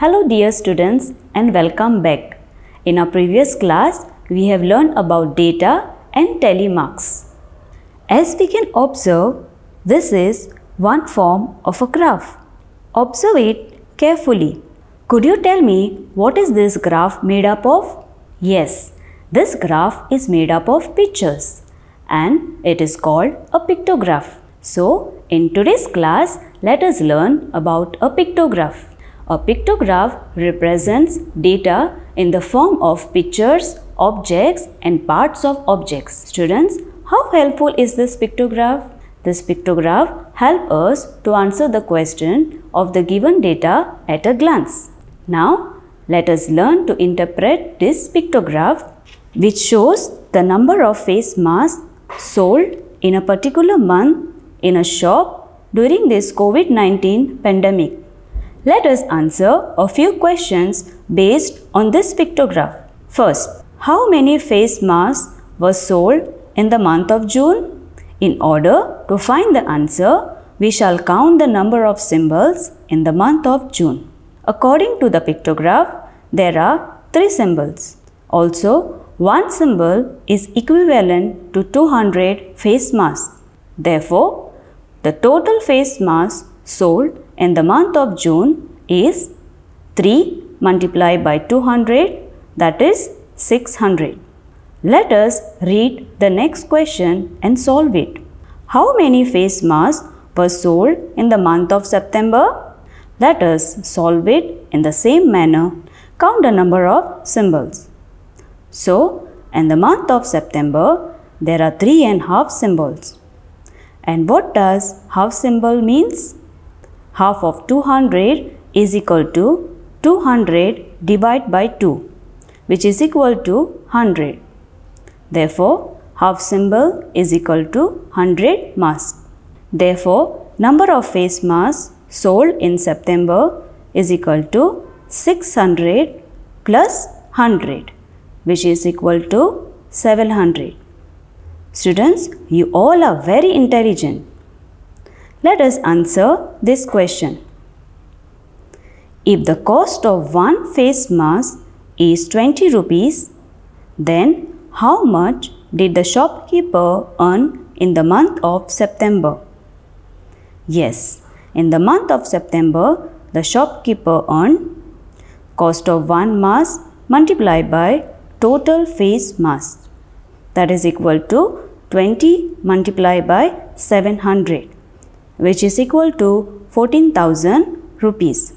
Hello dear students and welcome back. In our previous class, we have learned about data and telemarks. As we can observe, this is one form of a graph. Observe it carefully. Could you tell me what is this graph made up of? Yes, this graph is made up of pictures and it is called a pictograph. So, in today's class, let us learn about a pictograph. A pictograph represents data in the form of pictures, objects and parts of objects. Students, how helpful is this pictograph? This pictograph helps us to answer the question of the given data at a glance. Now, let us learn to interpret this pictograph, which shows the number of face masks sold in a particular month in a shop during this COVID-19 pandemic. Let us answer a few questions based on this pictograph. First, how many face masks were sold in the month of June? In order to find the answer, we shall count the number of symbols in the month of June. According to the pictograph, there are 3 symbols. Also, one symbol is equivalent to 200 face masks. Therefore, the total face masks sold in the month of June is 3 multiplied by 200, that is 600. Let us read the next question and solve it. How many face masks were sold in the month of September? Let us solve it in the same manner. Count the number of symbols. So, in the month of September, there are 3½ symbols. And what does half symbol means? Half of 200 is equal to 200 divided by 2, which is equal to 100. Therefore, half symbol is equal to 100 masks. Therefore, number of face masks sold in September is equal to 600 plus 100, which is equal to 700. Students, you all are very intelligent. Let us answer this question. If the cost of one face mask is 20 rupees, then how much did the shopkeeper earn in the month of September? Yes, in the month of September, the shopkeeper earned cost of one mask multiplied by total face masks, that is equal to 20 multiplied by 700, which is equal to 14,000 rupees.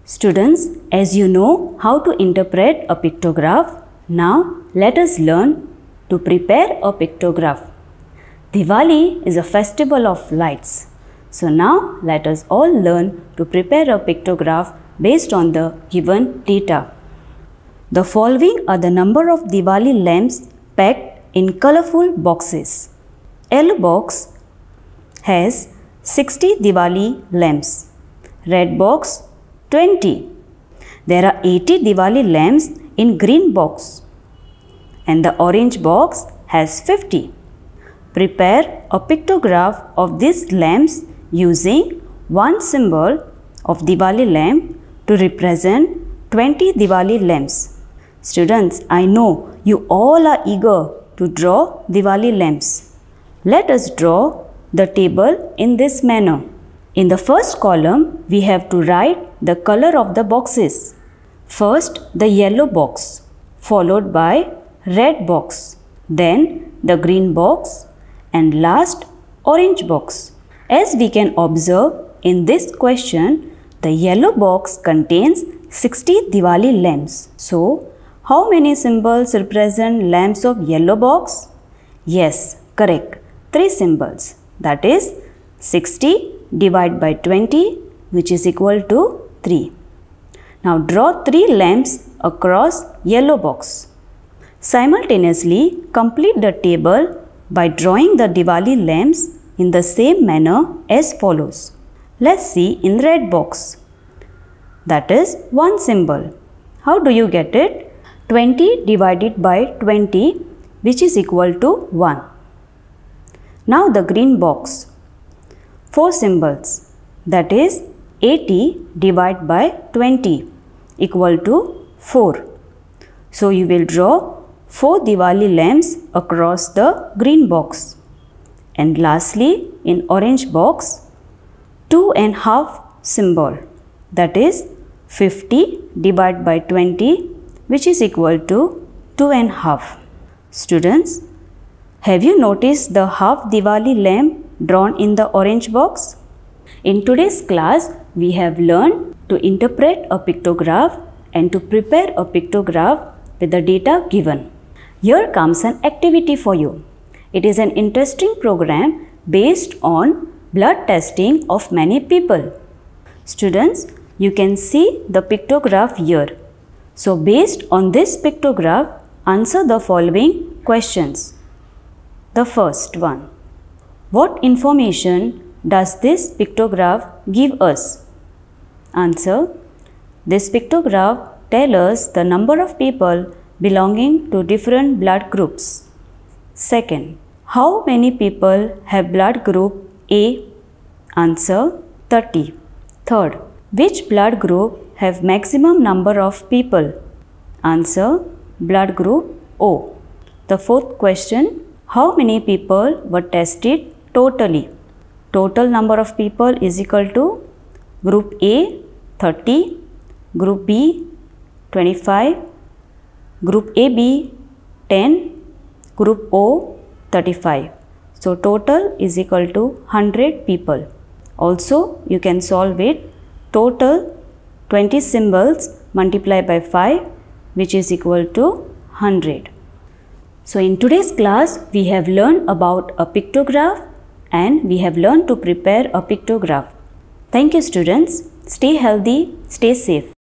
Students, as you know how to interpret a pictograph, now let us learn to prepare a pictograph. Diwali is a festival of lights. So now let us all learn to prepare a pictograph based on the given data. The following are the number of Diwali lamps packed in colorful boxes. Yellow box has 60 Diwali lamps. Red box 20. There are 80 Diwali lamps in green box. And the orange box has 50. Prepare a pictograph of these lamps using one symbol of Diwali lamp to represent 20 Diwali lamps. Students, I know you all are eager to draw Diwali lamps. Let us draw the table in this manner. In the first column, we have to write the color of the boxes. First, the yellow box, followed by red box, then the green box, and last orange box. As we can observe in this question, the yellow box contains 60 Diwali lamps. So, how many symbols represent lamps of yellow box? Yes, correct. 3 symbols. That is 60 divided by 20, which is equal to 3. Now draw 3 lamps across yellow box. Simultaneously complete the table by drawing the Diwali lamps in the same manner as follows. Let's see in red box. That is 1 symbol. How do you get it? 20 divided by 20, which is equal to 1. Now the green box. 4 symbols. That is 80 divided by 20, equal to 4. So you will draw 4 Diwali lamps across the green box. And lastly, in orange box, 2.5 symbol, that is 50 divided by 20, which is equal to 2.5. Students, have you noticed the half Diwali lamp drawn in the orange box? In today's class, we have learned to interpret a pictograph and to prepare a pictograph with the data given. Here comes an activity for you. It is an interesting program based on blood testing of many people. Students, you can see the pictograph here. So based on this pictograph, answer the following questions. The first one, what information does this pictograph give us? Answer, this pictograph tells us the number of people belonging to different blood groups. Second, how many people have blood group A? Answer, 30. Third, which blood group have maximum number of people? Answer, blood group O. The fourth question, how many people were tested totally? Total number of people is equal to group A 30, group B 25, group AB 10, group O 35. So total is equal to 100 people. Also you can solve it. Total 20 symbols multiplied by 5, which is equal to 100. So in today's class, we have learned about a pictograph and we have learned to prepare a pictograph. Thank you students. Stay healthy, stay safe.